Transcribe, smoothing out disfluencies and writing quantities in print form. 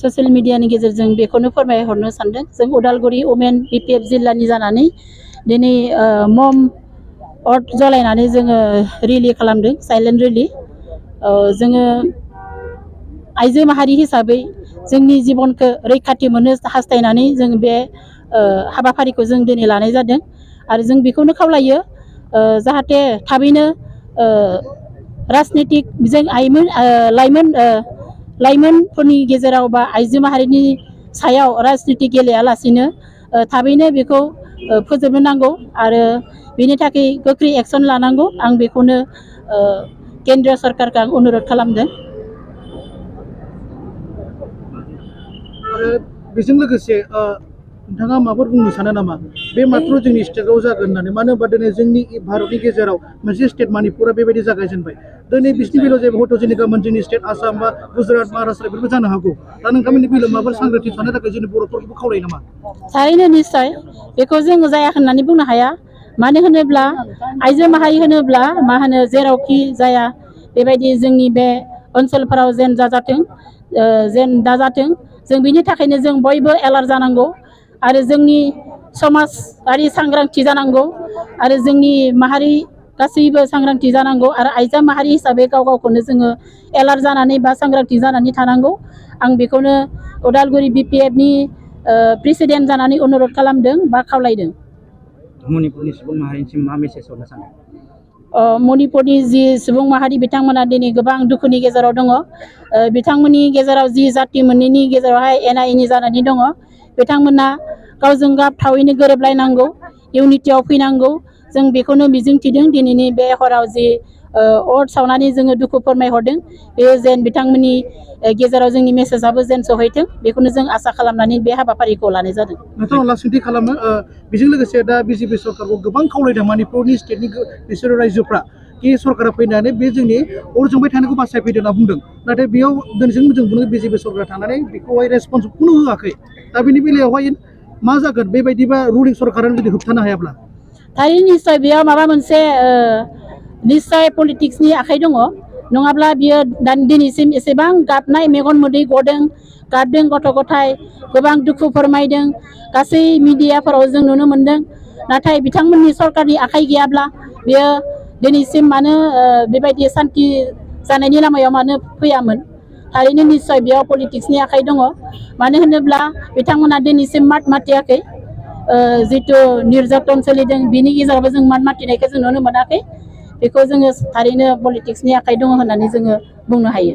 Social मिडियानि गेजेरजों बेखौनो फोरमायहरनो सानदों जों उदालगुरि वुमेन बिपिएफ जिल्लानि जानानै दिनै मम अर जलायनानै जोङो रिलि खालामदों साइलेन्ट रिलि जोङो आइजो माहारि हिसाबै जोंनि जिबनखौ रैखाथि मोननो हास्थायनानै जों बे हाबाफारिखौ जों दिनै लानाय जादों आरो जों बेखौनो खावलायो जाहाथे थाबैनो राजनितिक जों लाइमोनफोरनि गेजेराव बा आइजो माहारिनि सायाव राजनिति गेलेयालासिनो थाबैनो बेखौ फोजोबनो नांगौ आरो बेनि थाखाय गोख्रै एक्सन लानांगौ आं बेखौनो केन्द्र सरकारखौ आं अनुरोध खालामदों। आरो बेजों लोगोसे नोंथाङा माबाफोर बुंनो सानो नामा बे मात्र जोंनि स्टेटआव जागोन होननानै मानो होनबा दिनै जोंनि भारतनि गेजेराव मोनसे स्टेट मणिपुरा बेबायदि जागायजेनबाय दिनै बिसिनि बेलायाव जेबो हयथ' जोंनि गाबोन जोंनि स्टेट आसाम बा गुजरात महाराष्ट्र बेफोरबो जानो हागौ दा नोंथांमोननि बेलायाव माबाफोर सांग्रांथि थानो थाखाय जोंनि बर'फोरखौबो खावलायो नामा? थारैनो निस्सय बेखौ जों जाया होननानै बुंनो हाया मानो होनोब्ला आइजो माहारि होनोब्ला मा होनो जेरावखि जाया बेबायदि जोंनि बे ओनसोलफोराव जेन दाजाथों जों बिनि थाखायनो जों बयबो एलार्ट जानांगौ आरो जोंनि समाजारि सांग्रांथि जानांगौ आरो जोंनि माहारि गासैबो सांग्रांथि जानांगौ आरो आइजो माहारि हिसाबै गावखौनो जोङो एलार्ट जानानै बा सांग्रांथि जानानै थानांगौ आं बेखौनो उदालगुरि बिपिएफनि प्रेसिडेन्ट जानानै अनुरोध खालामदों बा खावलायदों। मणिपुरनि सुबुं माहारिनिसिम मा मेसेज हरनो सानो? मणिपुरनि जि सुबुं माहारि बिथांमोना दिनै गोबां दुखुनि गेजेराव दङ बिथांमोननि गेजेराव जि जाति मोननैनि गेजेरावहाय एना एनि जानानै दङ बिथांमोना गावजों गाव थाबैनो गोरोबलायनांगौ इउनिटियाव फैनांगौ जों बेखौनो मिजिंथिदों दिनैनि बे हराव जि अर सावनानै जोङो दुखु फोरमायहरदों बेयो जेन बिथांमोननि गेजेराव जोंनि मेसेजाबो जेन सहैथों बेखौनो जों आसा खालामनानै बे हाबाफारिखौ लानाय जादों। नोंथाङा लासैथि खालामो बेजों लोगोसे दा बिजेपि सरकारखौ गोबां खावलायदों मणिपुरनि स्टेटनि बिसोरो रायजोफ्रा कि सरकारा फैनानै बे जोंनि अर जोंबाय थानायखौ बासायफैदों होनना बुंदों नाथाय बेयाव दिनैसिम जों बुङो बिजेपि सरकारा थांनानै बेखौहाय रेसपन्स खुनु होआखै दा बेनि बेलायावहाय मा जागोन बेबायदिबा रुलिं सरकारानो जुदि होबथानो हायाब्ला? थारैनो निस्सय बेयाव माबा मोनसे निस्सय पलिटिक्सनि आखाइ दङ नङाब्ला बियो दिनैसिम एसेबां गाबनाय मेगन मोदै गदों गाबदों गथ' गथाय गोबां दुखु फोरमायदों गासै मिडियाफोराव जों नुनो मोनदों नाथाय बिथांमोननि सरकारनि आखाइ गैयाब्ला बियो दिनैसिम मानो बेबायदि सान्थि जानायनि लामायाव मानो फैयामोन थारैनो निस्सय बेयाव पलिटिक्सनि आखाइ दङ मानो होनोब्ला बिथांमोना दिनैसिम मात मातियाखै जितु निर्यातन सोलिदों बिनि गेजेरावबो जों मात मातिनायखौ जों नुनो मोनाखै बेखौ जोङो थारैनो पलिटिक्सनि आखाइ दङ होननानै जोङो बुंनो हायो।